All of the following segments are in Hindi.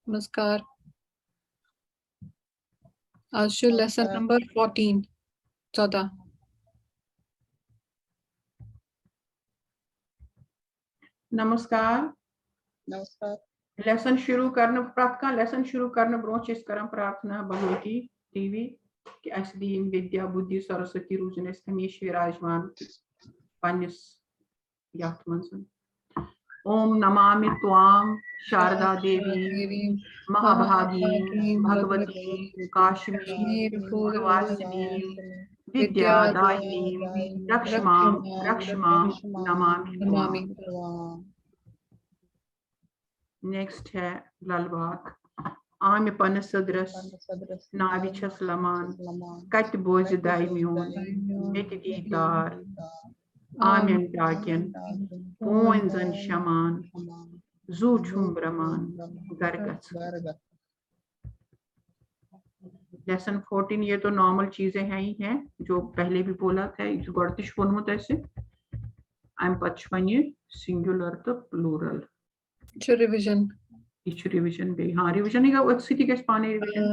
नमस्कार। आज जो लेसन नंबर 14 नमस्कार। नमस्कार। लेसन शुरू करने प्रातः लेसन शुरू करने ब्रोच इस करम प्रार्थना भगवती देवी कि अस दीन विद्या बुद्धि सरस्वती रूजन अस हमेशा विराजमान पन्निस याथ मंज। ओम नमामि त्वाम शारदा देवी महाभागी भगवती काश्मीर पूर्णवासिनी विद्यादायिनी रक्षमां नमामि त्वाम। नेक्स्ट है ललबाग। आम पन सदरस नावि छस लमान कत बोझ दाय म्योन मेत दीदार आमेन टाकिन पोन जन शमान जू छुम ब्रमान गरगस। लेसन 14 ये तो नॉर्मल चीजें हैं ही हैं जो पहले भी बोला था। इस गोड़तिश वोनमुत ऐसे आम पचवन सिंगुलर तो प्लूरल रिविजन रिविजन बे हाँ रिविजन ही गो सिटी के पाने रिविजन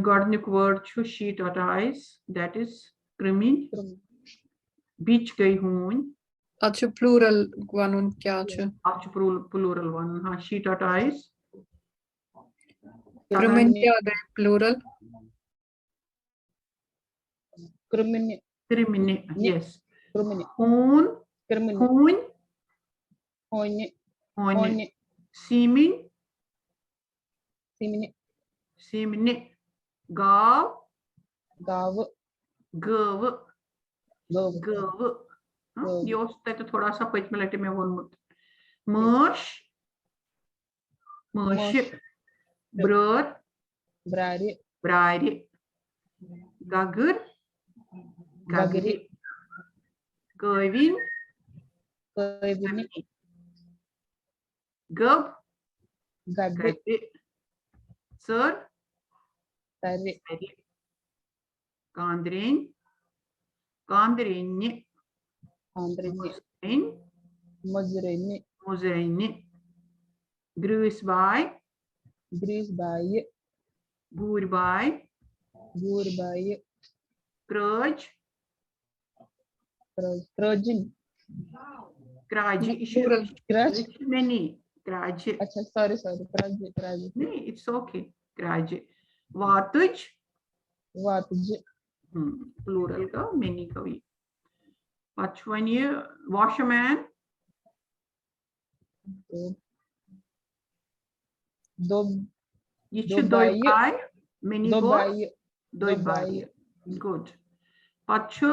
गॉडनिक वर्ड छु शी टॉटाइज दैट इज कृमि बीच गई हूं अच्छा प्लूरल वनुन क्या छु अच्छा प्लूरल वन हाँ शी टॉटाइज कृमिन क्या है प्लूरल क्रिमिने यस Krumini. खून Krumini. खून Hoine. होने सीमिन Simini. सीमिने गाव Gav. गव Gav. गव गव। ये उसते तो थोड़ा सा पचमे लटे में वोनमुत मर्श मर्श ब्रर Brari. ब्रारी गगर गगरी कविन Kavini. गब Gabri. गबे सर Tari. कांद्रेन कांद्रेन्य Andrini. इन Mazrini. मुजरेन्य ग्रूस बाय Gris Bai. बूर बाय Gur Bai. क्रज Trojin. क्राजी प्लूरल Kraj. many क्राजी अच्छा sorry. Kraj. नहीं it's okay क्राजी वातुज Vatj. प्लूरल का many का भी पचवन्य वॉशमैन Do. ये छु दोई बाय many Do को Bai. दोई बाय good पच्छु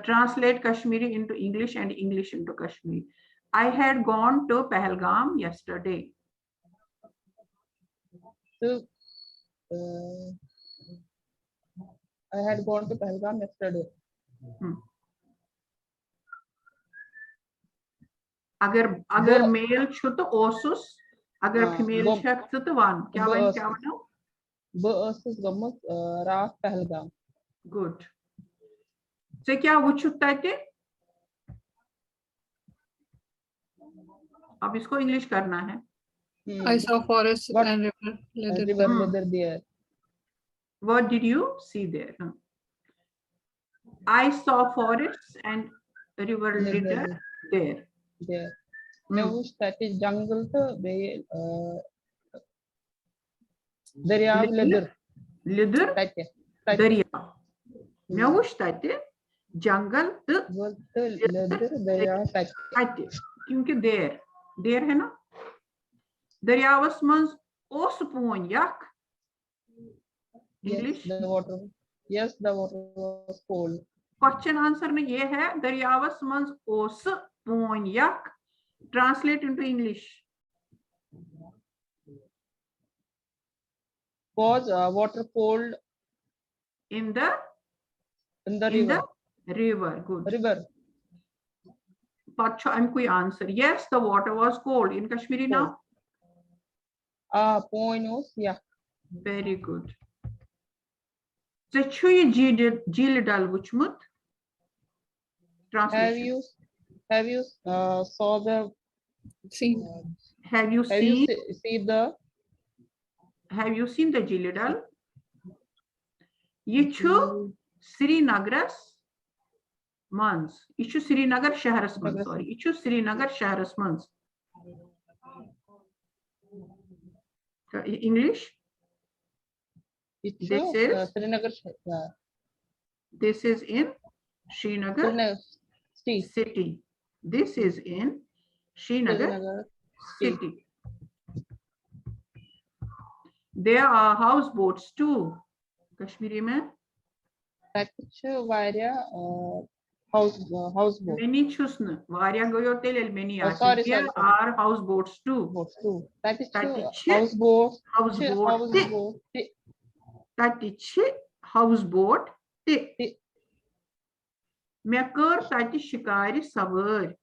translate Kashmiri into English and English into Kashmiri. I had gone to Pahalgam yesterday. So, I had gone to Pahalgam yesterday. अगर मेल छु तो ओसुस अगर फीमेल छु तो वन क्या वनो बस गमत रात पहलगाम गुड से क्या वुछु तते अब इसको इंग्लिश करना है I saw forest and river leather there. What did you see there? I saw forests and river leather there. मैं उस तटे जंगल तो बे दरिया leather तटे दरिया मैं उस तटे जंगल तो leather दरिया तटे क्योंकि देर है ना दरियावस मंज ओस पोन यक English the water was cold. Question answer में ये है दरियावस मंज ओस पोन यक translate into English Was water cold in the river good river Pacha I'm कोई answer yes the water was cold in Kashmiri now point was very good so chuy jil dal wuchmut have you saw the seen Have you Have you seen? see the Have you seen the Jili Dal? Ye chu Srinagar's mans. Ye chu Srinagar shahras mans. Sorry. Ye chu Srinagar shahras mans. English? This is Srinagar this is in Srinagar city. This is in Srinagar city. There are houseboats too. Kashmiri mein houseboat. many chusn. Varya goyo telel many. Sorry, There sorry. are houseboats too. That is Tatichi houseboat. houseboat. Tatichi houseboat. मैं कर ताकि शिकारी सवार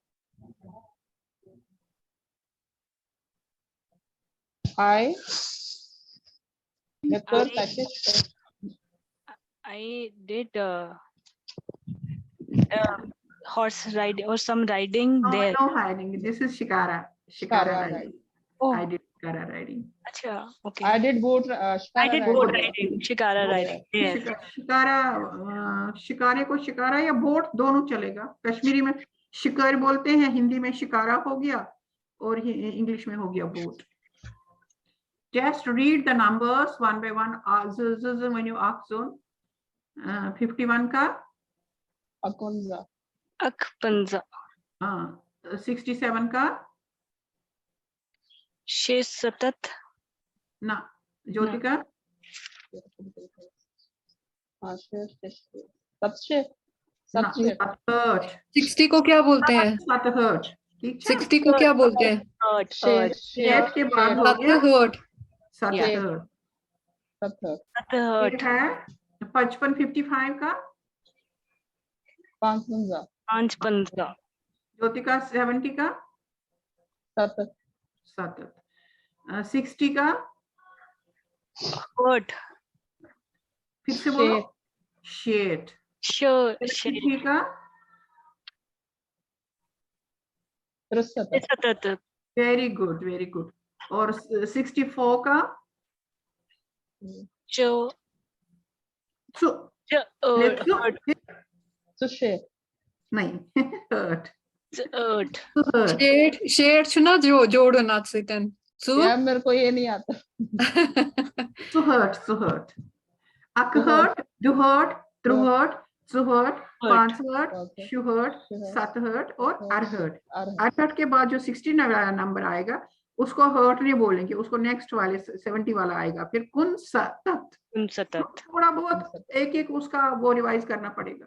I did horse riding or some riding there. no hiding. This is shikara riding. Oh, I did shikara riding. acha, okay. I did boat. I did boat riding, shikara riding. Yes. शिकारे को शिकारा या बोट दोनों चलेगा. कश्मीरी में शिकार बोलते हैं, हिंदी में शिकारा हो गया और इंग्लिश में हो गया boat. Just read the numbers one by one. When you ask zone 51 का Akpanza. 67 का Shesatat. ना ज्योतिका ना 60 को क्या बोलते हैं? 67 ठीक है. 60 को क्या बोलते हैं? शेट के बाद हो गया 67 है. 55 55 का Panchpanza. ज्योतिका 70 का 7 60 का Word. फिर से बोलो शेट. Sure. 60 का Shesatat. Very good. और 64 का Cho. सु Hurt. नहीं hurt. शेड छुना जो जोड़ ना सितन सु मेरे को ये नहीं आता. hurt. Ak hurt, do hurt, through hurt, so hurt, पांच hurt, shoe hurt, 7 hurt और are hurt. are hurt के बाद जो 60 नंबर आएगा उसको hurt नहीं बोलेंगे, उसको नेक्स्ट वाले 70 वाला आएगा. फिर कुन सतत थोड़ा बहुत एक उसका वो रिवाइज करना पड़ेगा.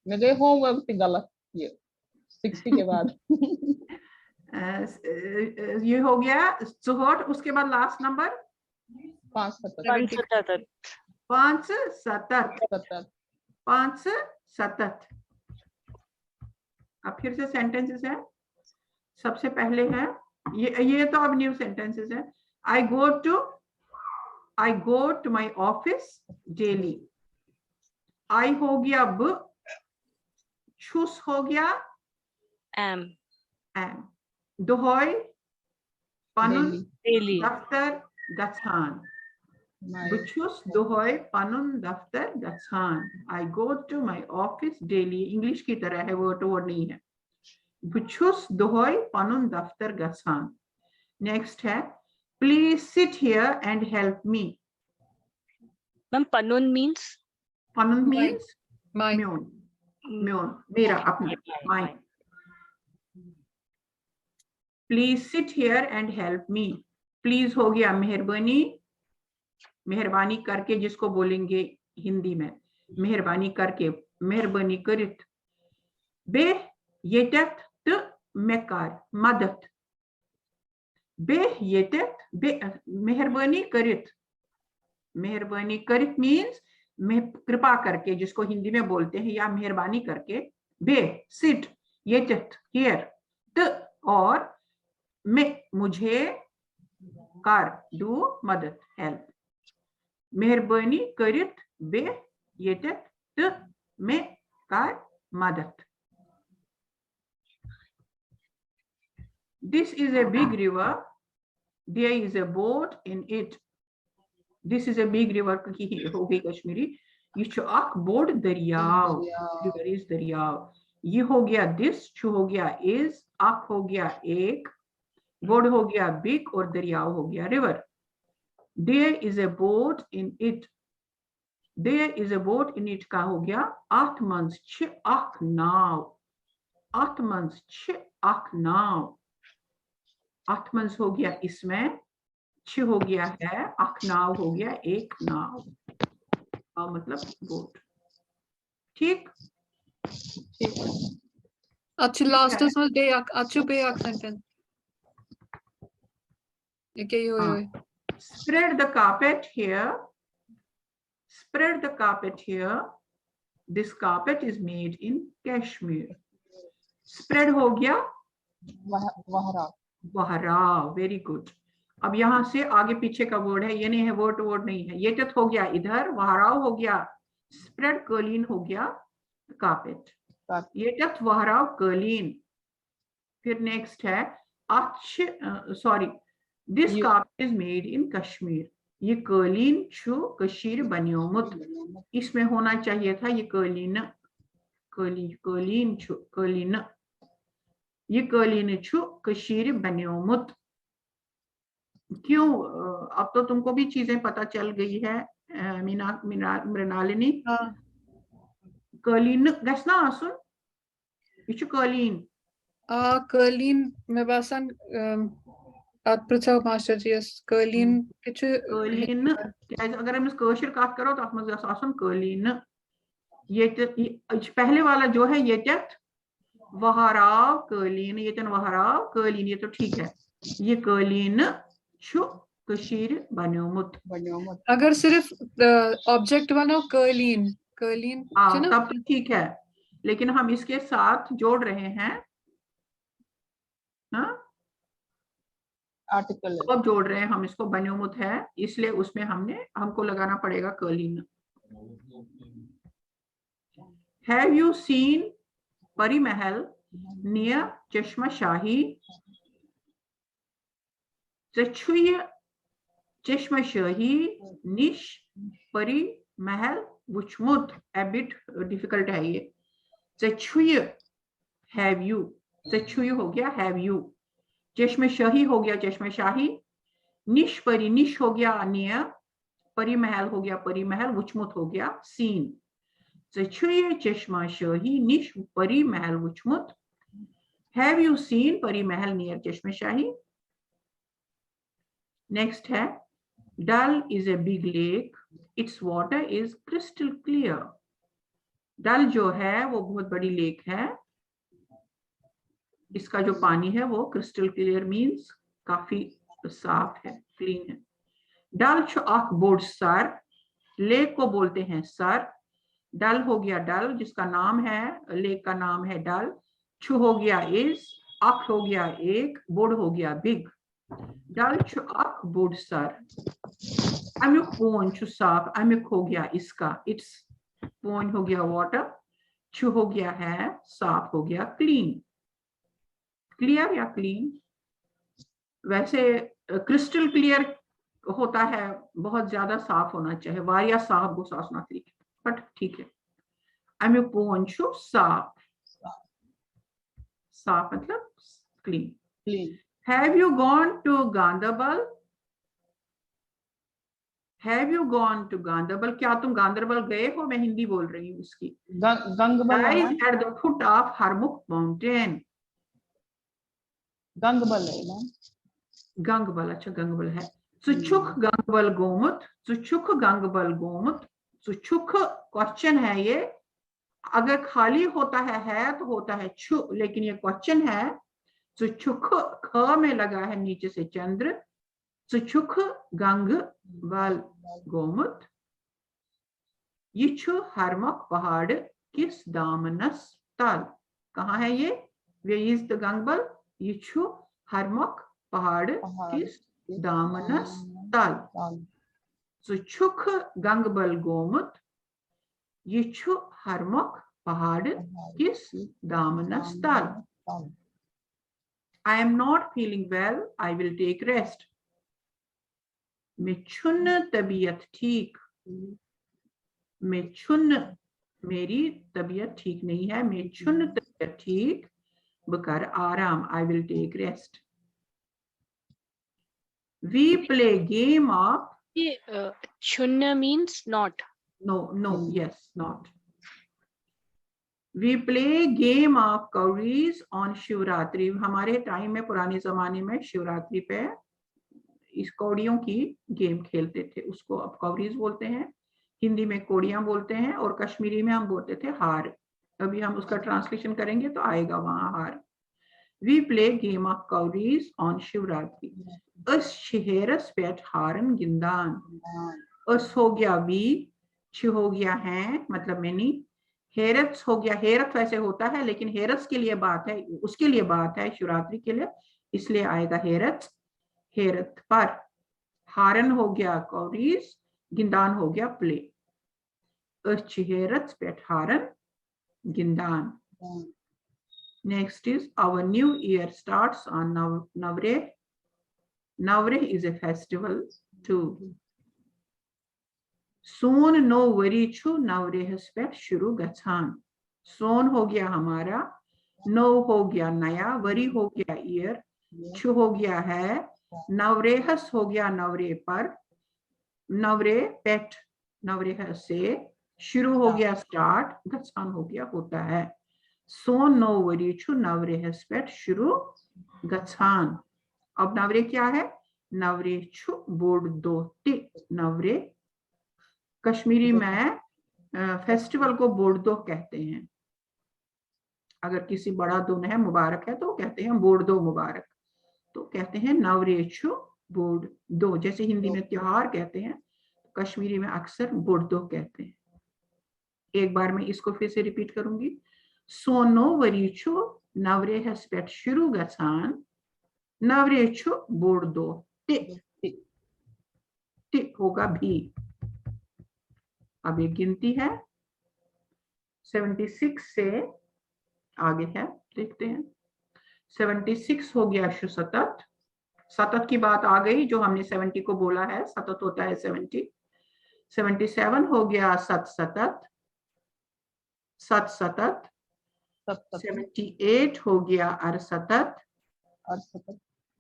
मेरे होमवर्क पे गलत ये 60 के बाद ये हो गया सुहट. उसके बाद लास्ट नंबर 5 सतत. अब फिर से सेंटेंसेस है. सबसे पहले है ये तो अब न्यू सेंटेंसेस है. I go to my office daily. I हो गया ब, छुस हो गया Am. दोहय पनुन Daily. दफ्तर गच्छान. Buchus dohoy panun daftar gachan. I go to my office daily. English की तरह है, word to word नहीं है. Buchus dohoy panun daftar gachan. Next है please sit here and help me. Ma'am, panun means? Panun means mine. म्योन मेरा अपना mine. Please sit here and help me. Please हो गया मेहरबानी करके, जिसको बोलेंगे हिंदी में मेहरबानी करके, मेहरबानी करित. बे येटेत त मेकार मदद. बे येटेत बे मेहरबानी करित मीन्स कृपा करके, जिसको हिंदी में बोलते हैं, या मेहरबानी करके. बे सिट येटेत हियर त और मैं मुझे कर डू मदद हेल्प. मेहरबानी करित बे येटेत त मैं कर मदद. This is a big river. There is a boat in it. This is a big river की हो गई कश्मीरी. ये छु आख बोट दरियाव. River is दरियाव. ये हो गया this, छु हो गया is, आख हो गया एक, बोट हो गया big और दरियाव हो गया river. There is a boat in it. There is a boat in it का हो गया Atmans ch आख नाव. Atmans ch आख नाव. Atmans हो गया इसमें, च हो गया है, आख नाव हो गया एक नाव. मतलब बोट. ठीक. अच्छी लास्ट उसमें बे अच्छू बे सेंटेंस ये क्या हुई. Spread the carpet here. Spread the carpet here. This carpet is made in Kashmir. Spread हो गया वहरा. वहरा. Very good. अब यहाँ से आगे पीछे का वर्ड है, ये नहीं है, वर्ड वर्ड नहीं है. ये तक हो गया इधर, वहराव हो गया, स्प्रेड कर्लीन हो गया कार्पेट. ये तक वहराव कर्लीन. फिर नेक्स्ट है sorry, this carpet is made in Kashmir. ये कर्लीन छु कशीर बनियोमुत. इसमें होना चाहिए था ये कर्लीन. कर्लीन छु कर्लीन. ये कर्लीन छु कशीर बनियोमुत. क्यों? अब तो तुमको भी चीजें पता चल गई है मृणालिनी. कर्लीन गसना आसुन. ये छु कर्लीन. कर्लीन में बासन प्रचार मास्टर जी कर्लीन किच कर्लीन. अगर हम इस कशर काट करो तो आप मज़े से आसुन कर्लीन. ये पहले वाला जो है ये तक वहराव कर्लीन. ये तन वहराव कर्लीन. ये तो ठीक है. ये कर्लीन छु कशीर बनियोमुत. अगर सिर्फ ऑब्जेक्ट बनाओ कर्लीन कर्लीन तब तो ठीक है, लेकिन हम इसके साथ जोड़ रहे हैं. आर्टिकल अब जोड़ रहे हैं हम इसको. बनियोमुत है इसलिए उसमें हमको लगाना पड़ेगा कर्लीन. Have you seen परी महल near चश्मा शाही? चछुय चश्मा शाही निश परी महल वुचमुत. a bit difficult है ये. चछुय have you. चछुय हो गया have you. चश्मा शाही हो गया चश्मा शाही. निश परी निश हो गया near. परी महल हो गया परी महल. वुचमुत हो गया seen. चछुय चश्मा शाही निश परी महल वुचमुत. Have you seen परी महल near चश्मा शाही? Next है Dal is a big lake. Its water is crystal clear. Dal जो है वो बहुत बड़ी लेक है. इसका जो पानी है वो crystal clear means काफी साफ है, क्लीन है. Dal छु आख बोर्ड सर. लेक को बोलते हैं सर. डल हो गया डल जिसका नाम है, लेक का नाम है डल. छु हो गया इज, आख हो गया एक, बोर्ड हो गया बिग. डल छु आख बोर्ड सर. अमुक पोन छु साफ. अमुक हो गया इसका इट्स. पोन हो गया वाटर. छु हो गया है साफ हो गया क्लीन. क्लियर या क्लीन? वैसे क्रिस्टल क्लियर होता है, बहुत ज्यादा साफ होना चाहिए. वारिया साफ गुस्सा तरीके बट ठीक है. अमुक पोन छु साफ. साफ मतलब clean. Have you gone to Gandarbal? Have you gone to Gandarbal? क्या तुम गांधरबल गए हो? मैं हिंदी बोल रही हूँ इसकी. Gangbal at the foot of Harmukh mountain. Gangbal है ना. गंगबल. अच्छा गंगबल है. सुचुख गंगबल गोमुत. सुचुख गंगबल गोमुत. सुचुख क्वेश्चन है ये. अगर खाली होता है तो होता है छु, लेकिन ये क्वेश्चन है. सुचुख ख में लगा है नीचे से चंद्र. सुचुख गंग बल गोमुत. ये छु हरमक पहाड़ किस दामनस तल. कहाँ है ये? Way is the Gangbal. ये छु हरमक पहाड़ किस दामनस तल. सुचुख गंगबल गोमुत. ये छु हरमक पहाड़ किस दामनस तल. I am not feeling well, I will take rest. मैं छुन्न तबीयत ठीक, मैं छुन्न मेरी तबीयत ठीक नहीं है, मैं छुन्न तबीयत ठीक बकर आराम, I will take rest. We play game of Chunna means not. no, yes, not. We play game of कौरीज on Shivratri. हमारे टाइम में पुराने जमाने में शिवरात्रि पे इस कौड़ियों की गेम खेलते थे, उसको अब कौरीज बोलते हैं, हिंदी में कौड़ियां बोलते हैं और कश्मीरी में हम बोलते थे हार. अभी हम उसका ट्रांसलेशन करेंगे तो आएगा वहां हार. We play game of कौरीज on Shivratri. अस शहरस पेट हारन गिंदान. अस हो गया भी, छ हो गया है मतलब मैनी, हेरत हो गया, हेरत वैसे होता है लेकिन हेरत के लिए बात है, उसके लिए बात है शिवरात्रि के लिए, इसलिए आएगा हेरत. हेरत पर हारन हो गया कौरीज, गिंदान हो गया प्ले. हेरत पेट हारन गिंदान. Next is our new year starts on Navre. Navre is a festival too. सोन नो वरी छु नवरे हस्पेट शुरू गछान. सोन हो गया हमारा, नो हो गया नया, वरी हो गया ईयर, छु हो गया है, नवरेहस हो गया नवरे पर, नवरे पेट नवरेहस से, शुरू हो गया स्टार्ट, गछान हो गया होता है. सोन नो वरी छु नवरे हस्पेट शुरू गछान. अब नवरे क्या है? नवरे छु बोर्ड दो टे. नवरे कश्मीरी में फेस्टिवल को बोर्डो कहते हैं. अगर किसी बड़ा दिन है, मुबारक है, तो कहते हैं बोर्डो मुबारक, तो कहते हैं नवरेछु बोर्ड दो. जैसे हिंदी में त्योहार कहते हैं, कश्मीरी में अक्सर बोर्डो कहते हैं. एक बार मैं इसको फिर से रिपीट करूंगी. सोनो वरीछु नवरे हस्पेट शुरू गछान, नवरेछु बोर्डो टे. टे होगा भी. अब एक गिनती है 76 से आगे है, देखते हैं. 76 हो गया सतत. सतत की बात आ गई, जो हमने 70 को बोला है, सतत होता है 70. 77 हो गया सत सतत, सत सतत. 78 हो गया अर सतत,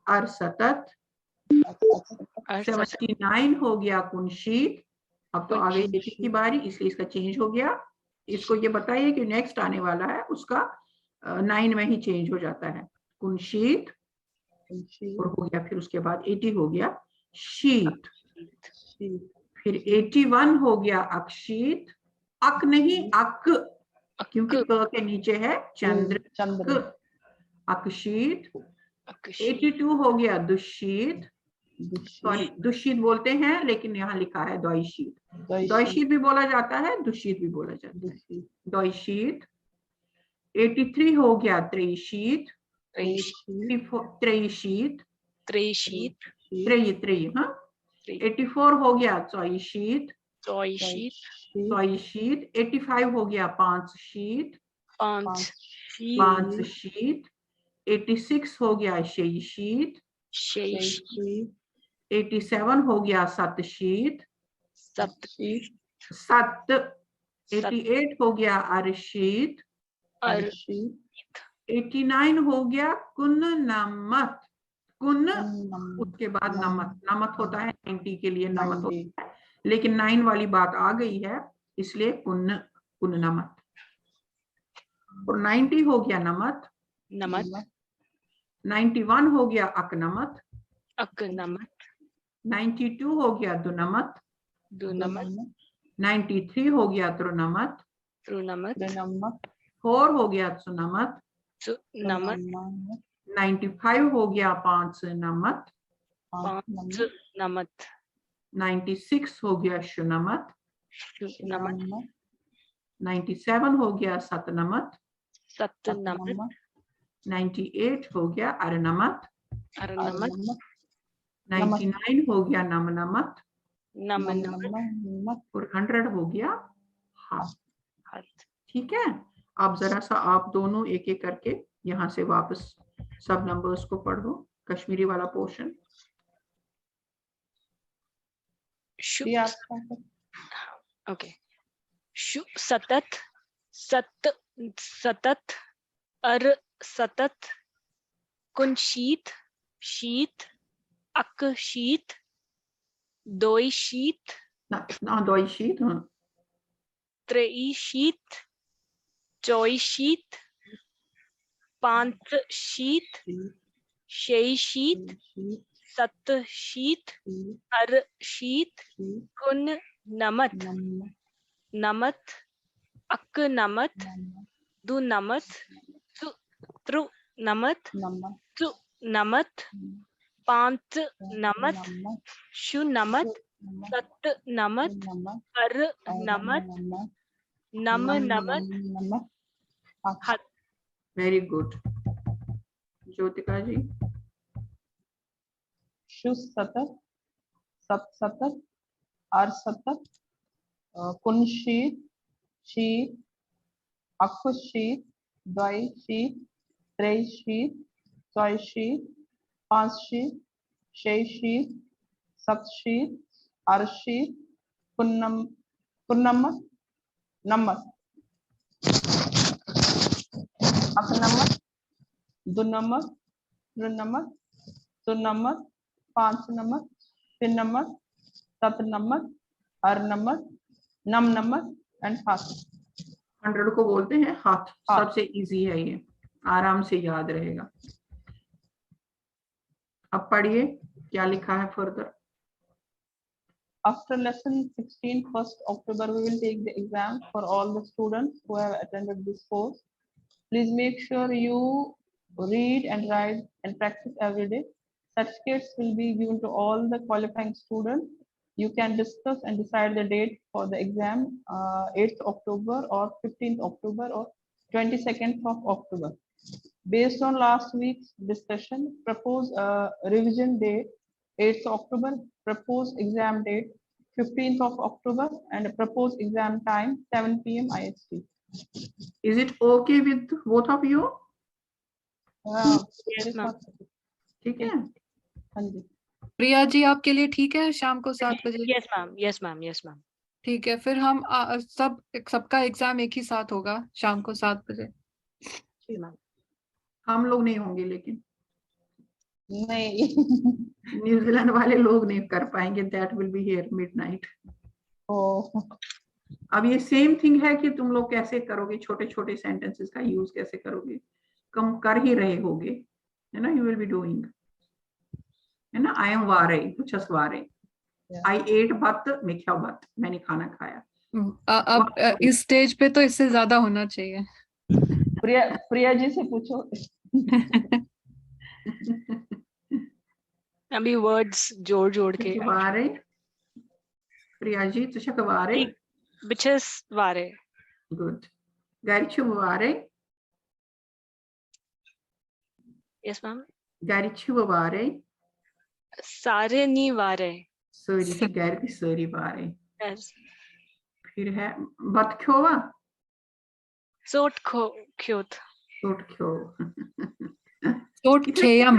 अर सतत. 79 हो गया कुनशीत. अब तो आ गई देखी की बारी, इसलिए इसका चेंज हो गया. इसको ये बताइए कि नेक्स्ट आने वाला है उसका 9 में ही चेंज हो जाता है. कुनशीत और हो गया, फिर उसके बाद 80 हो गया शीत. फिर 81 हो गया अक्षीत. अक नहीं अक, क्योंकि क के नीचे है चंद्र. अक्षीत. 82 हो गया दुष्शीत. सॉरी, दुष्शीत बोलते हैं लेकिन यहाँ लिखा है द्वैशीत. द्वैशीत भी बोला जाता है, दुष्शीत भी बोला जाता है. द्वैशीत. 83 हो गया त्रैशीत. त्रैशीत. त्रयी हाँ. 84 हो गया चौशीत. चौशीत. 85 हो गया पांचशीत. पांचशीत. 86 हो गया शेशीत. 87 हो गया सतशीत. सत. 88 हो गया अर्शीत. 89 हो गया कुन नमत. कुन उसके बाद नमत. नमत होता है 90 के लिए नमत होता है, लेकिन 9 वाली बात आ गई है, इसलिए कुन कुन नमत. और 90 हो गया नमत. 91 हो गया अकनमत. 92 हो गया दुनमत. 93 हो गया त्रुनमत. 4 हो गया सुनमत. 95 हो गया पांच नमत. 96 हो गया शुनमत. 97 हो गया सतनमत. 98 हो गया अरनमत. 99 हो गया नमनमत. और 100 हो गया हाथ. ठीक है. अब जरा सा आप दोनों एक एक करके यहाँ से वापस सब नंबर्स को पढ़ दो, कश्मीरी वाला पोर्शन। Shu, ये आपका है। okay. Shu satat, sat, satat, ar satat, kun sheet, sheet, ak sheet, doi sheet, ना दो शीट, हाँ trei sheet, choi sheet, panch sheet, shei sheet, sat sheet, ar sheet, kun namat, namat, ak namat, du namat, tu tru namat, tu namat, panch namat, shu namat, sat namat, ar namat, nam namat, hat. Very good. Jyotika ji. शु सतत, सत सतत, आर सतत, कुन शीत, शीत, अक्ष शीत, द्वय शीत, त्रय शीत, चौय शीत, पांच शीत, छह शीत, सप्त शीत, आर शीत, पुन्नम, नमक, अकनमक, दुनमक, त्रिनमक, सुनमक, पांच नमक, फिर नमक, सत नमक, हर नमक, नम नमक एंड हाथ। 100 को बोलते हैं हाथ। सबसे इजी है ये, आराम से याद रहेगा। अब पढ़िए क्या लिखा है further. After lesson 16, 1st October, we will take the exam for all the students who have attended this course. Please make sure you read and write and practice every day. Certificates will be given to all the qualifying students. You can discuss and decide the date for the exam, 8th October or 15th October or 22nd of October. Based on last week's discussion, propose a revision date 8th October, proposed exam date 15th of October, and a proposed exam time 7 p.m. IST. Is it okay with both of you? Yes, ma'am. ठीक है। हाँ जी। प्रिया जी आपके लिए ठीक है शाम को 7 बजे? Yes, ma'am. Yes, ma'am. Yes, ma'am. ठीक है, फिर हम सबका एग्जाम एक ही साथ होगा शाम को 7 बजे। जी मैम। हम लोग नहीं होंगे लेकिन नहीं। न्यूजीलैंड वाले लोग नहीं कर पाएंगे। That will be here midnight. अब ये सेम थिंग है कि तुम लोग कैसे करोगे, छोटे छोटे सेंटेंसेस का यूज कैसे करोगे, कम कर ही रहे होगे, है ना। यू विल बी डूइंग, है ना। आई एम वारे, कुछ वारे, आई एट बत, मैं क्या बत, मैंने खाना खाया। अब इस स्टेज पे तो इससे ज्यादा होना चाहिए। प्रिया जी से पूछो। अभी वर्ड्स जोड़ के। वारे, प्रिया जी तुझे वारे। बिचस वारे। गुड। गारिचु वारे। Yes ma'am. गारिचु वारे। सारे नी वारे। सरी गारी सरी वारे। यस। फिर है बतख्योवा। सोट खो क्योत। सोट ख्यो। सोट खेयम।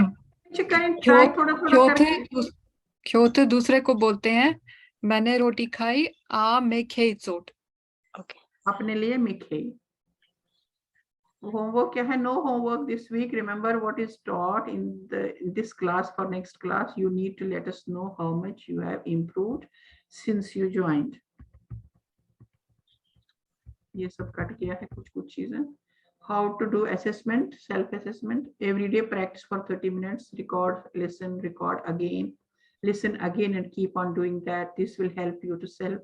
क्योथे दूसरे को बोलते हैं मैंने रोटी खाई, आ मैं खेई चोट। ओके। अपने लिए मिखे। होमवर्क क्या है? No homework this week. Remember what is taught in this class. For next class you need to let us know how much you have improved since you joined. ये सब कट गया है कुछ चीजें। How to do assessment, self assessment. Every day practice for 30 minutes. Record, listen, record again, listen again, and keep on doing that. This will help you to self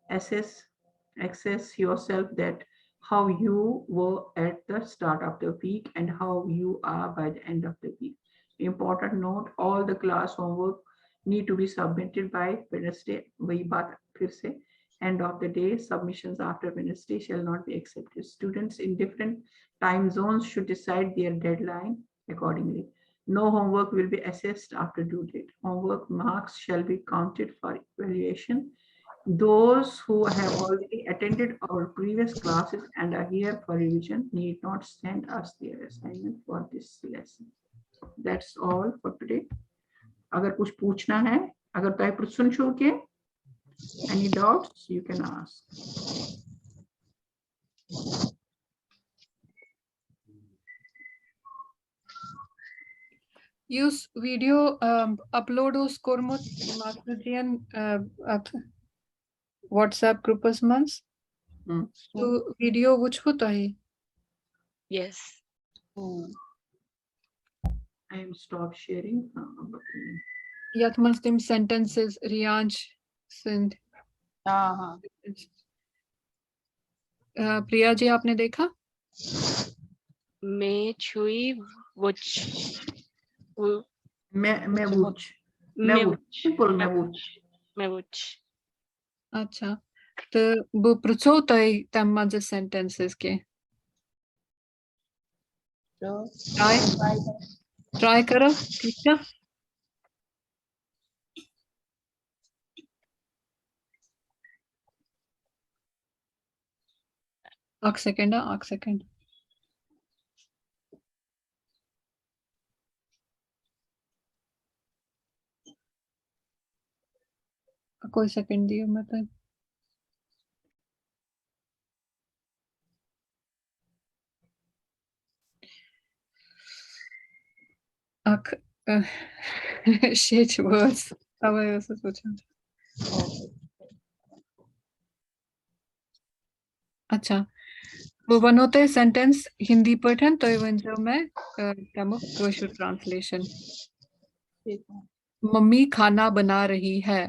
assess yourself, that how you were at the start of the week and how you are by the end of the week. Important note, all the class homework need to be submitted by Wednesday. वही बात फिर से, end of the day, submissions after Wednesday shall not be accepted. Students in different time zones should decide their deadline accordingly. No homework will be assessed after due date. Homework marks shall be counted for evaluation. Those who have already attended our previous classes and are here for revision need not send us their assignment for this lesson. that's all for today. अगर कुछ पूछना है, अगर तोय प्रश्न छो के, any doubts you can ask. Use video upload os kormut Masterjian WhatsApp gruppas mans. So video which hota hai. Yes. I am stop sharing. Yatmans tim sentences Riyansh sind. हाँ प्रिया जी आपने देखा? मैं छुई वुच मैं वुच मैं वुच अच्छा तो वो प्रचोत है तम मजे sentences के ट्राई करो ठीक है आख सेकंड कोई सेकंड दियो मतलब आख shit words अब ऐसा सोचा अच्छा वो बनोते सेंटेंस हिंदी पठन तो इवन जो मैं तमो कोशिश ट्रांसलेशन मम्मी खाना बना रही है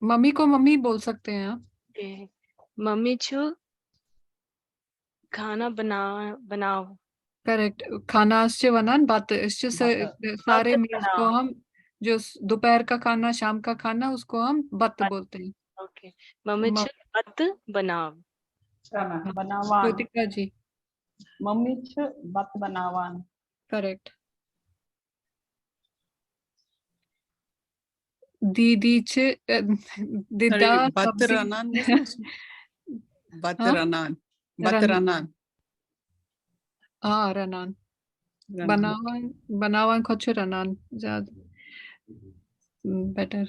मम्मी को मम्मी बोल सकते हैं आप मम्मी छु खाना बनाओ करेक्ट खाना इससे बनान बात इससे सारे मील्स को हम जो दोपहर का खाना शाम का खाना उसको हम बत बोलते हैं ओके मम्मी छु बत बनाओ बनावान ज्योतिका जी मम्मी छु बत बनावान करेक्ट दीदी च दिदा Bataranan Bataranan Bataranan रनान बनावान खोच रनान ज्यादा बेटर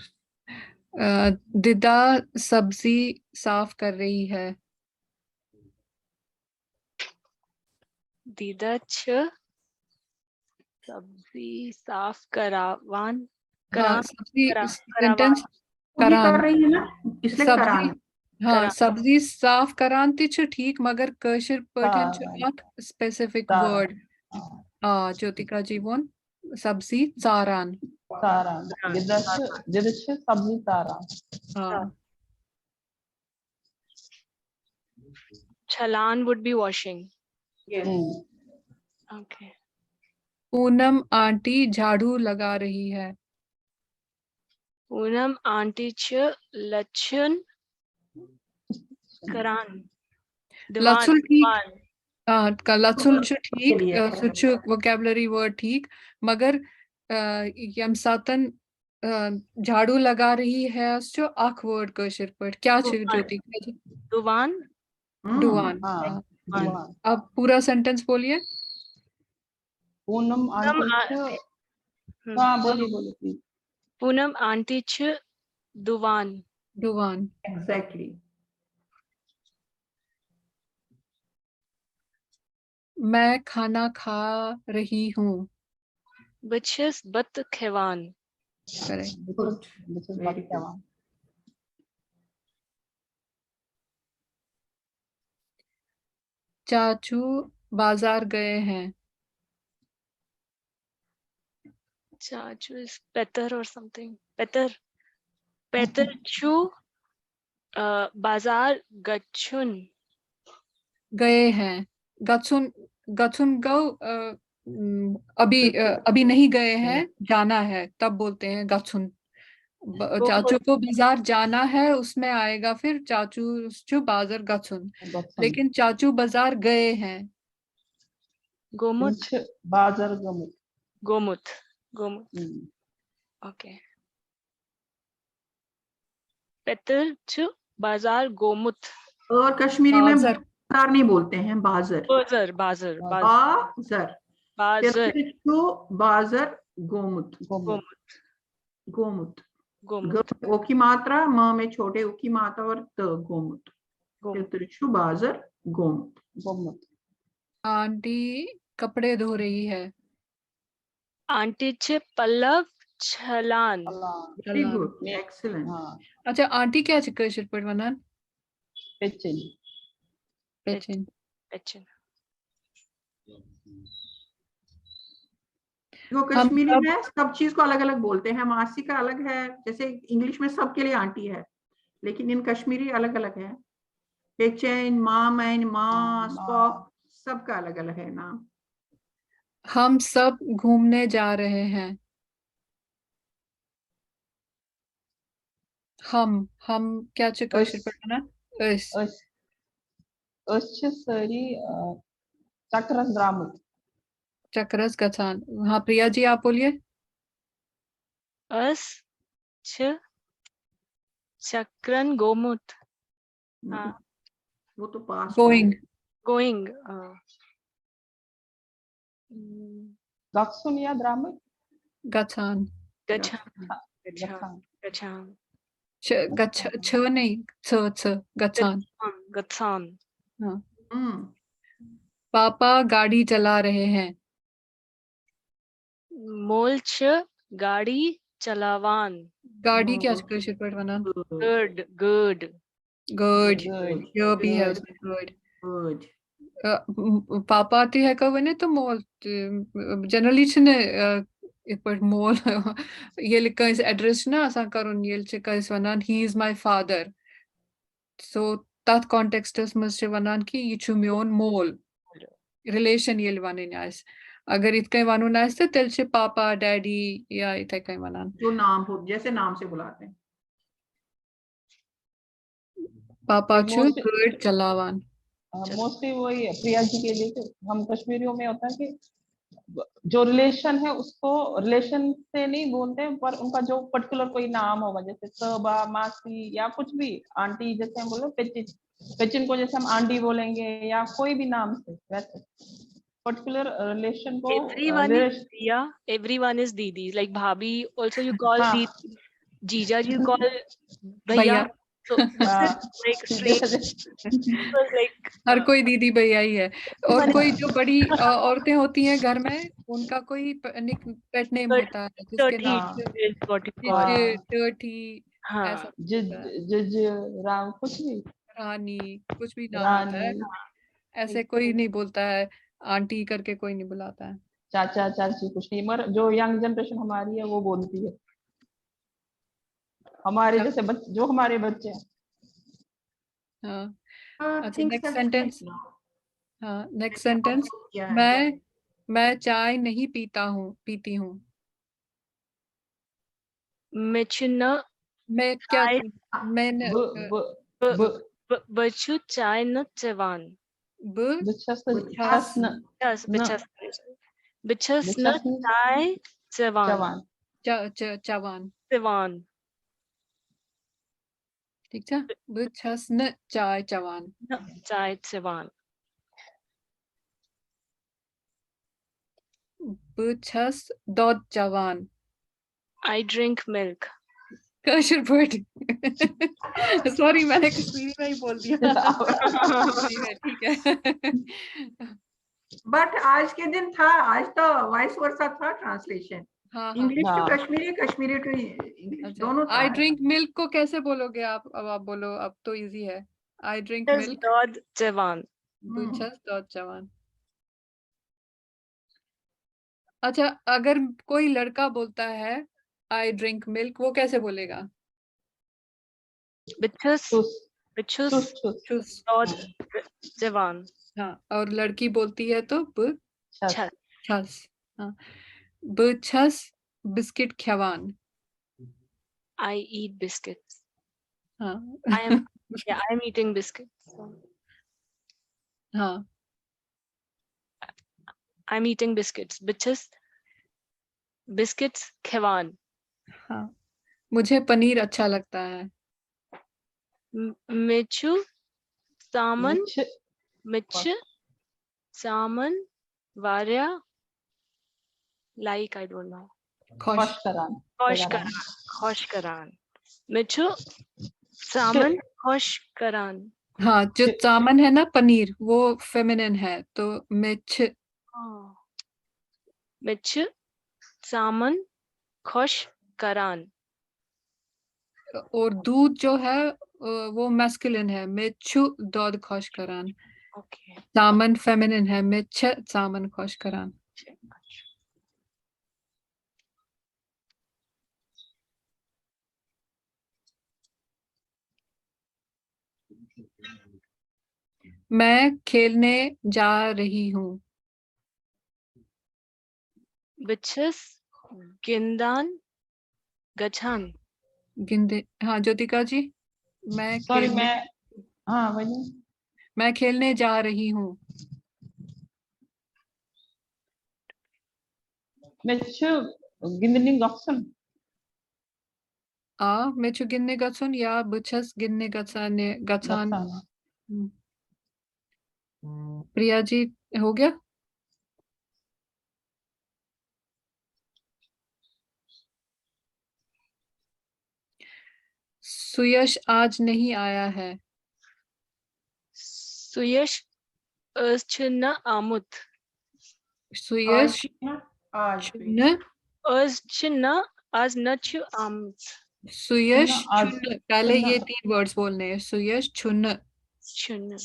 दिदा सब्जी साफ कर रही है दीदा छ सब्जी साफ करावान सब्जी करावान सेंटेंस कर रही है ना इसलिए करान हाँ सब्जी साफ करान ती छ ठीक मगर कशिर पठन छ आख स्पेसिफिक वर्ड ज्योतिका जी वोन सब्जी चारान सब्जी तारा Chalan would be washing. yes Okay. Poonam aunty झाड़ू लगा रही है पूनम आंटी च लच्छन करान लच्छुल ठीक का लच्छुल छ ठीक सुच वोकैबुलरी वर्ड ठीक मगर यम सातन झाड़ू लगा रही है जो आख वर्ड कशिर पर क्या छ ज्योतिका जी दुवान डुआन अब पूरा सेंटेंस बोलिए पूनम आंटी बोलिए पूनम आंटी च दुवान exactly मैं खाना खा रही हूँ बचस बत खेवान करेक्ट चाचू बाजार गए हैं चाचू is Petar or something. Petar chu बाजार गच्छुन गए हैं गच्छुन गच्छुन गो अभी नहीं गए हैं जाना है तब बोलते हैं गच्छुन चाचू को बाजार जाना है उसमें आएगा फिर चाचू बाजार गच्छुन लेकिन चाचू बाजार गए हैं गोमुत बाजार गोमुत ओके पेतर छु बाजार गोमुत और कश्मीरी में बाजर। बाजार नहीं बोलते हैं, बाजर। Bazar, bazar, bazar, बाजर। bazar, बाजर, गोमुत। गोमुत। गोमुत। gomut, ओ की मात्रा, म में छोटे उ की मात्रा और त, गोमुत। gomut. पितृषु बाजर, गोमुत। गोमुत। आंटी कपड़े धो रही है। आंटीचे पल्लव छलान. अल्लाह। वेरी चलान। Good, excellent. हाँ, अच्छा आंटी क्या कशर पर वनान पेचिन। पेचिन। Pechin. जो हम कश्मीरी सब में सब चीज को अलग अलग बोलते हैं, मासी का अलग है, जैसे इंग्लिश में सबके लिए आंटी है, लेकिन इन कश्मीरी अलग अलग है। पेचैन, मामैन, माँ, स्पॉक, सबका अलग अलग है नाम। हम सब घूमने जा रहे हैं। हम क्या कशर पर वनान अस अस छ सारी चक्रस द्रामुत। चक्रस गचान। हाँ प्रिया जी आप बोलिए। अस छ चक्रन गोमुत. हाँ. वो तो पास गोइंग। Going. गक्सुनिया द्रामुत। गचान। Gachan. गच्छान। Gachan. छ नहीं छ गचान। Gatsan. हाँ। हम्म। पापा गाड़ी चला रहे हैं। मोल छ गाड़ी चलावान. गाड़ी क्या कशर पर वनान Good. Good. गुड। गुड। यो भी है Good. उसमें गुड। गुड। पापा आती है कब ने तो मोल जनरली छने पर मोल ये लिखा इस एड्रेस ना असा करून ये लिखा इस वनान ही इज माय फादर सो तथ कॉन्टेक्स्टस में से वनान की ये छु म्योन मोल रिलेशन ये वाने नाइस अगर इतके वानु नाइस तो तेल से पापा डैडी या इतके कहीं वनान जो नाम हो, जैसे नाम से बुलाते हैं। पापा छु मोस्ट गुड चलावान। मोस्टली वही है प्रिया जी के लिए, कि हम कश्मीरियों में होता है कि जो रिलेशन है उसको रिलेशन से नहीं बोलते हैं, पर उनका जो पर्टिकुलर कोई नाम होगा, जैसे सबा, मासी या कुछ भी, आंटी जैसे हम बोलो पेचिन, पेचिन को जैसे हम आंटी बोलेंगे या कोई भी नाम से, वैसे पर्टिकुलर रिलेशन को Everyone is Priya. Everyone is Didi. Like Bhabhi. Also, you call हाँ। Didi. Jija, you call भैया Bhaiya. So this हाँ, is like strange. Because like हर कोई दीदी भैया ही है और everyone कोई is जो बड़ी औरतें होती हैं घर में उनका कोई पेट नेम होता है जिसके dirty नाम हाँ। से is what you call. हाँ। टर्टी ऐसा हाँ. कुछ जिज होता है जिज राम कुछ भी, रानी कुछ भी नाम होता है रानी, ऐसे कोई नहीं बोलता है आंटी करके कोई नहीं बुलाता है। चाचा चाची कुछ नहीं, मगर जो यंग जनरेशन हमारी है वो बोलती है, हमारे जैसे जो हमारे बच्चे हैं। हाँ अच्छा Things next have sentence. changed now. हाँ नेक्स्ट सेंटेंस क्या है? मैं चाय नहीं पीती हूँ। Michuna मैं क्या chai मैंने ब ब bachu chai na chavan. ब बिछस Bichas. न Yes, न bichas na बिछस chai chavan. जवान। चवान Chavan. ठीक है ब छस न चाय चवान। Na chai chavan. ब छस दौद चवान। I drink milk. Koshur word sorry मैंने कश्मीरी में ही बोल दिया ठीक है बट आज के दिन था, आज तो वाइस वर्सा था ट्रांसलेशन, हाँ हाँ इंग्लिश टू हाँ। कश्मीरी, कश्मीरी टू इंग्लिश, अच्छा दोनों था। आई ड्रिंक मिल्क को कैसे बोलोगे आप अब आप बोलो अब तो इजी है I drink Yes, milk dod chavan. बुछस दौद चवान। अच्छा अगर कोई लड़का बोलता है आई ड्रिंक मिल्क वो कैसे बोलेगा Bichus चुस bichus चुस चुस चुस। dod chavan. हाँ और लड़की बोलती है तो ब छस Chas. छस। हाँ ब छस बिस्किट खवान। I eat biscuits. हाँ I am eating biscuits. So हाँ I'm eating biscuits. Bichus biscuits khewan. हाँ मुझे पनीर अच्छा लगता है। Mechu Saman, Mich- Mich, Saman, Varya, like I don't know. Khosh. Khoshkaran. Khoshkaran, Khoshkaran. Michu, Saman, Khoshkaran. हाँ, जो चामन है ना पनीर वो फेमिनिन है, तो Mitch Oh. Mich, Saman, Khoshkaran. और दूध जो है वो मैस्कुलिन है, मिछु दूध खोश करान। Okay. चामन फेमिनिन है, मिच चामन खोश करान। मैं खेलने जा रही हूँ। Bichis, Gindan, Gachan. गिंदे, हाँ ज्योतिका जी, मैं Sorry, खेलने वही मैं खेलने जा रही हूँ। Mich ginning oxen. मिछु गिनने गचुन या बुचस गिनने गचाने गचान। Gatsana. प्रिया जी हो गया? सुयश आज नहीं आया है। Suyash, Urschina, Amut. सुयश आज न Urschina, Aznachu, Amut. सुयश आज- छुन, पहले छुन। ये 3 वर्ड्स बोलने हैं। सुयश छुन, Chun.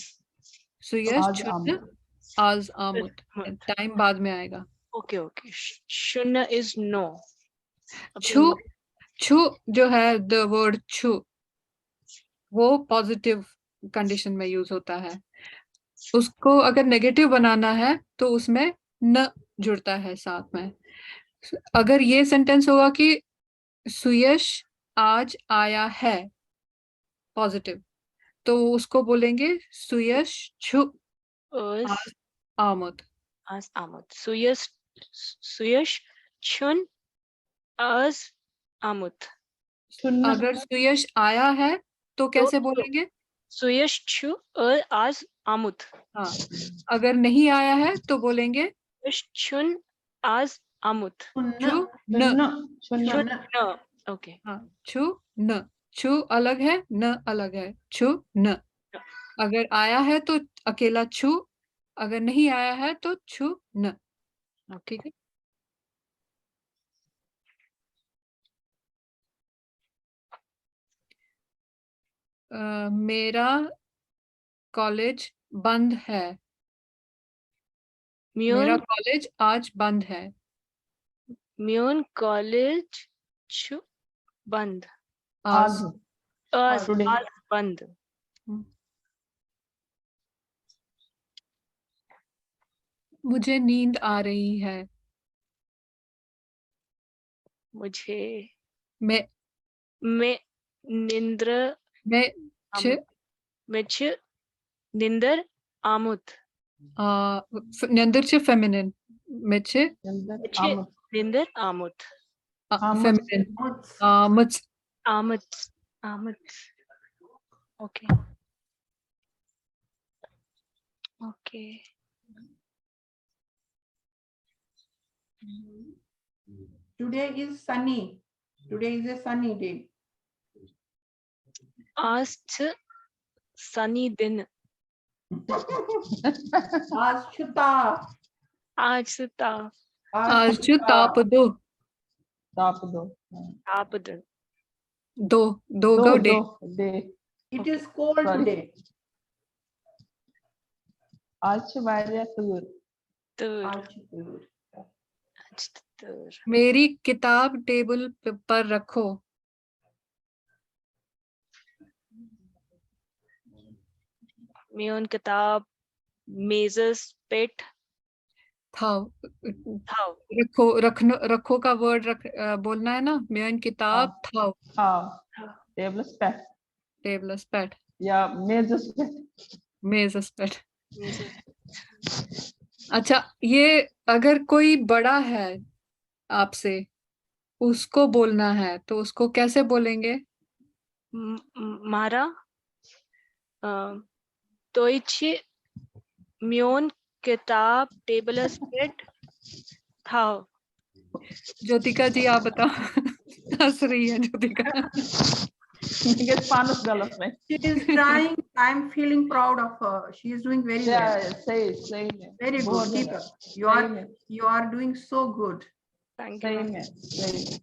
सुयश आज छुन, आमुद। आज आमुद। Amut. टाइम बाद में आएगा। Okay, okay. Shunna is no. छु, छु जो है द वर्ड छु, वो पॉजिटिव कंडीशन में यूज होता है। उसको अगर नेगेटिव बनाना है तो उसमें न जुड़ता है साथ में। अगर ये सेंटेंस होगा कि सुयश आज आया है, पॉजिटिव, तो उसको बोलेंगे सुयश छु Us आज आमुद। as Amut. Suyash, Chun, as Amut. Chunna. अगर सुयश आया है तो कैसे बोलेंगे? Suyash, Chu, as Amut. हाँ, अगर नहीं आया है तो बोलेंगे Suyash, Chun, as Amut. छु न। Chunna. Chunna. Chun, no. Okay. हाँ, छु न। छु अलग है, न अलग है। छु न। अगर आया है तो अकेला छु, अगर नहीं आया है तो छु न। ठीक है। मेरा कॉलेज बंद है। मेरा Myun, कॉलेज आज बंद है। Myun college, Chu, Band. आज। आज। As, Today. as Band. मुझे नींद आ रही है। मुझे मैं निंद्र मैं छ मिच निंदर आमुत नंदर छ फेमिनिन मैं छ मिच Amut. निंदर आमुत फेमिनिन मुझ आमुत आमुत okay okay Today is sunny. Today is a sunny day. आज छ सनी दिन आज छुता। आज ता आज छ ताप दो Top do. आप दिन दो दो गो day Day. It is cold Sorry. today. आज वारिया tur. तर आज छुता। आज तर मेरी किताब टेबल पर रखो। मियोन किताब मेजस पेट था था रखो रखनो रखो का वर्ड बोलना है ना। मेरी किताब था Table pet. टेबल पेट या मेज pet. मेज पेट। अच्छा, ये अगर कोई बड़ा है आपसे, उसको बोलना है तो उसको कैसे बोलेंगे? मारा Deutsche Myon Kitab Tables Pet था. ज्योतिका जी आप बताओ. हंस रही है Jyotika. Get Spanish development. She is trying. I'm feeling proud of her. She is doing very well. Yeah, सही में. Very good. बहुत Keep ज्यादा. up. You are doing so good. Thank you. सही ma'am. में, सही में.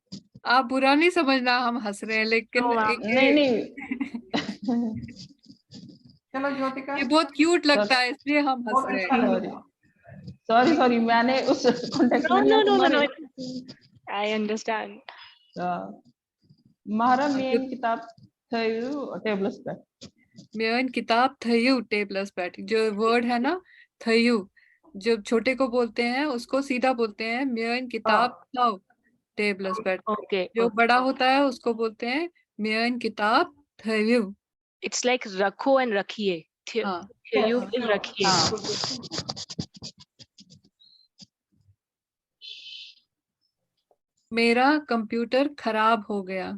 आप बुरा नहीं समझना हम हंस रहे हैं लेकिन No, ma'am. नहीं. चलो ज्योतिका. ये बहुत क्यूट लगता है इसलिए हम हंस बहुत रहे अच्छा हैं. लग रहा है. Sorry, मैंने उस context No, में no, लिया no, no, no. तुम्हारे. I understand. मारा मेन किताब थयु टेबल्स पे. मेन किताब थयु टेबल्स बैठ. जो वर्ड है ना थयु, जब छोटे को बोलते हैं उसको सीधा बोलते हैं मेन किताब थाउ टेबल्स बैठ. Okay. जो Okay. बड़ा होता है उसको बोलते हैं मेन किताब थयु. It's like रखो and रखिए. हाँ. You is रखिए. मेरा कंप्यूटर खराब हो गया.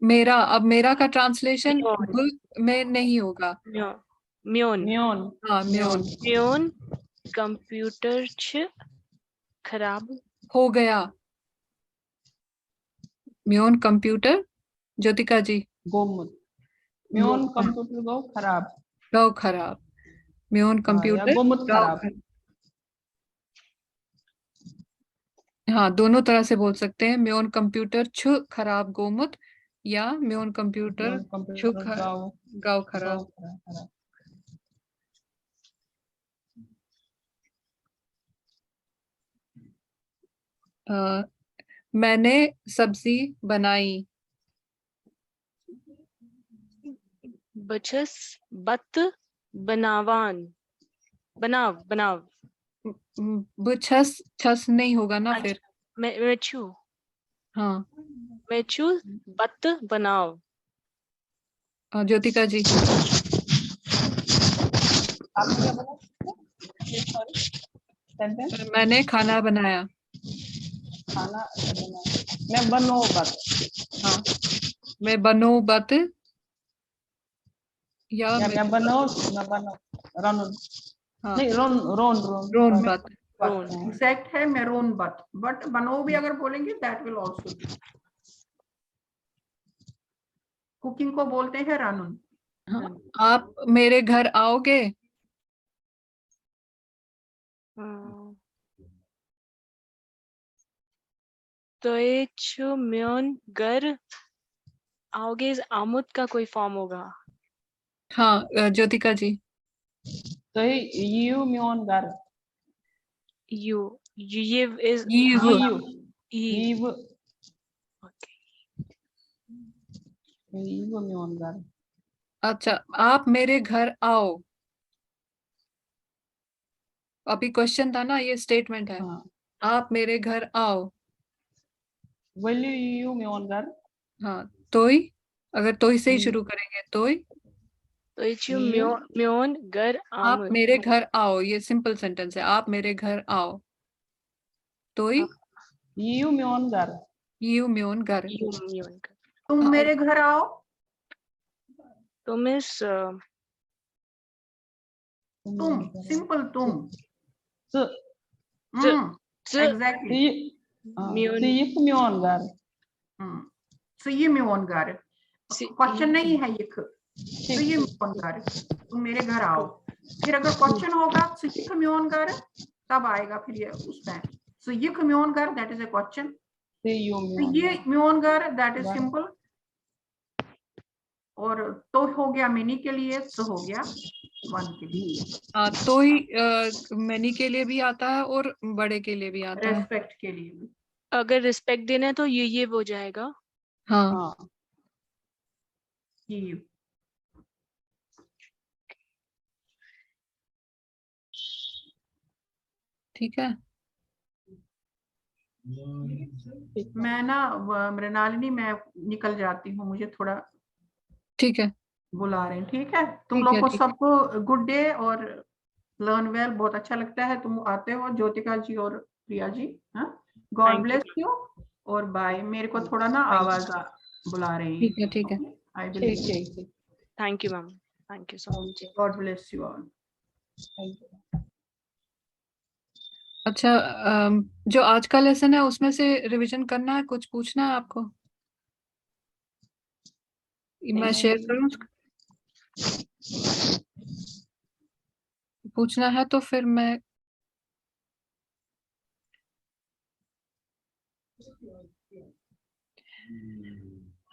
मेरा, अब मेरा का ट्रांसलेशन में नहीं होगा. म्योन. हाँ म्योन. म्योन कंप्यूटर छ खराब हो गया. म्योन कंप्यूटर. ज्योतिका जी. गोमुत. म्योन कंप्यूटर गो खराब. गाँव खराब. म्योन कंप्यूटर गोमुत खराब. हाँ दोनों तरह से बोल सकते हैं. म्योन कंप्यूटर छु खराब गोमुत या म्योन कंप्यूटर छु गाँव खराब. मैंने सब्जी बनाई. बचस बत बनावान बनाव छस छस नहीं होगा ना फिर. मैं छू. हाँ मैं छू बत बनाव. ज्योतिका जी. मैंने खाना बनाया. खाना मैं बनो बत. हाँ मैं बनो बत या मैं बनो रन. हाँ नहीं रोन बत. Exact है मेरून बट. बट बनो भी अगर बोलेंगे that will also be. Cooking को बोलते हैं रानुन. हाँ. आप मेरे घर आओगे. तो ये छू म्योन घर आओगे इस आमुद का कोई फॉर्म होगा. हाँ ज्योतिका जी. तो यू म्योन घर. You is Eve. Okay. म्योन घर. अच्छा आप मेरे घर आओ. अभी क्वेश्चन था ना, ये स्टेटमेंट है. आप मेरे घर आओ. Will you म्योन घर. हाँ तोई, अगर तोई से ही शुरू करेंगे तोई. तो ये म्योन घर आप मेरे घर आओ, ये सिंपल सेंटेंस है. आप मेरे घर आओ. तोई यू म्योन घर. यू म्योन घर. तुम मेरे घर आओ. तुम इस तुम सिंपल तुम. Exactly. म्योन घर. ये म्योन घर. क्वेश्चन नहीं है ये. ये म्योन घर. तुम मेरे घर आओ. फिर अगर क्वेश्चन होगा ये म्योन घर तब आएगा फिर ये उसमें. So ये म्योन घर that is a question. ये म्योन घर that is simple. और तो हो गया मेनी के लिए, तो हो गया वन के लिए. तो ही मैनी के लिए भी आता है और बड़े के लिए भी आता है. रेस्पेक्ट के लिए भी. अगर रिस्पेक्ट देना है तो ये हो जाएगा. हाँ ये ठीक है. मैं ना मृणालिनी मैं निकल जाती हूँ. मुझे थोड़ा ठीक है बुला रहे हैं. ठीक है. तुम लोग को सबको गुड डे और लर्न वेल. बहुत अच्छा लगता है तुम आते हो ज्योतिका जी और प्रिया जी. हाँ गॉड ब्लेस यू और बाय. मेरे को थोड़ा ना आवाज बुला रही है. ठीक है. I ठीक believe. ठीक ठीक Thank you, ma'am. Thank you so much. God bless you all. thank you. अच्छा, जो आज का लेसन है उसमें से रिवीजन करना है, कुछ पूछना है आपको? मैं शेयर करूं उसको? पूछना है तो फिर मैं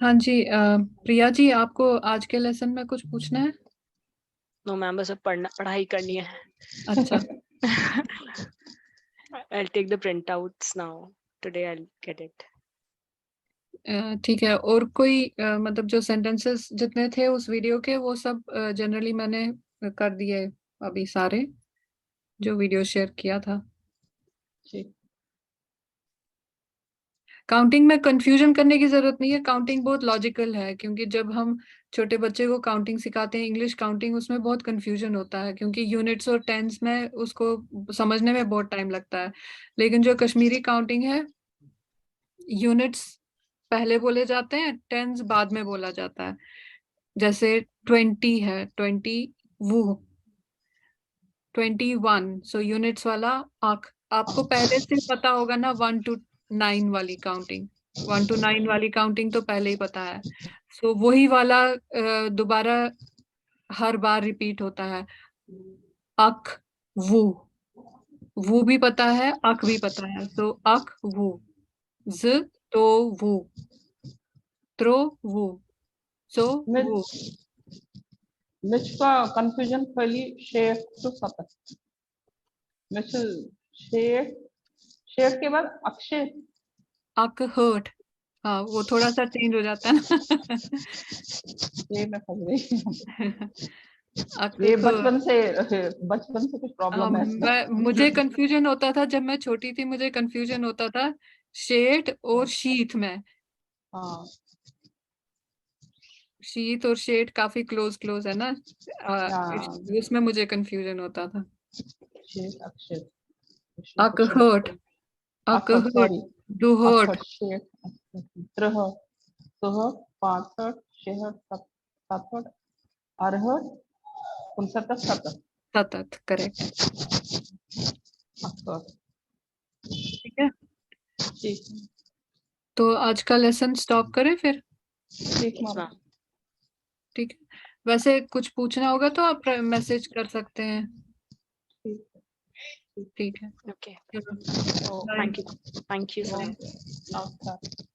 हाँ जी, प्रिया जी, आपको आज के लेसन में कुछ पूछना है? No, ma'am, बस अब पढ़ाई करनी है. अच्छा, I'll take the printouts now. Today I'll get it. ठीक है। और कोई मतलब जो सेंटेंसेस जितने थे उस वीडियो के, वो सब जनरली मैंने कर दिए अभी सारे, जो वीडियो शेयर किया था। ठीक काउंटिंग में कंफ्यूजन करने की जरूरत नहीं है, काउंटिंग बहुत लॉजिकल है, क्योंकि जब हम छोटे बच्चे को काउंटिंग सिखाते हैं, इंग्लिश काउंटिंग, उसमें बहुत कंफ्यूजन होता है, क्योंकि यूनिट्स और टेंस में उसको समझने में बहुत टाइम लगता है। लेकिन जो कश्मीरी काउंटिंग है, यूनिट्स पहले बोले जाते हैं, टेंस बाद में बोला जाता है। जैसे 20 है, 20 वो, 21, सो यूनिट्स वाला आंख। आपको पहले से पता होगा ना 1 to 9 वाली काउंटिंग, 1 to 9 वाली काउंटिंग तो पहले ही पता है। सो वही वाला दोबारा हर बार रिपीट होता है। अक, वो भी पता है, अक भी पता है, सो अक वो, ज तो वो, त्रो वो, सो वो। Which confusion pali Sheikh to सतत which शेख के बाद अक्षय अक हर्ट, हाँ वो थोड़ा सा चेंज हो जाता है ना। ये मैं समझ गई अक ये हर्ट। बचपन से कुछ प्रॉब्लम है इसमें मुझे कंफ्यूजन होता था जब मैं छोटी थी, मुझे कंफ्यूजन होता था शेठ और शीत में। हाँ शीत और शेठ काफी क्लोज है ना, हाँ उसमें मुझे कंफ्यूजन होता था। शेख अक्षय अक हर्ट, अक अखर हर्ट, सॉरी डू अखर हर्ट, शेख त्रह तुह पांसठ छहठ सतठ अरहठ 59 सतत सतत, करेक्ट। अखर ठीक है, ठीक तो आज का लेसन स्टॉप करें फिर? ठीक Yes, मारा ma'am. ठीक है, वैसे कुछ पूछना होगा तो आप मैसेज कर सकते हैं। ठीक ठीक है, Okay. चलो, तो bye. Thank you. Thank you so much. नमस्कार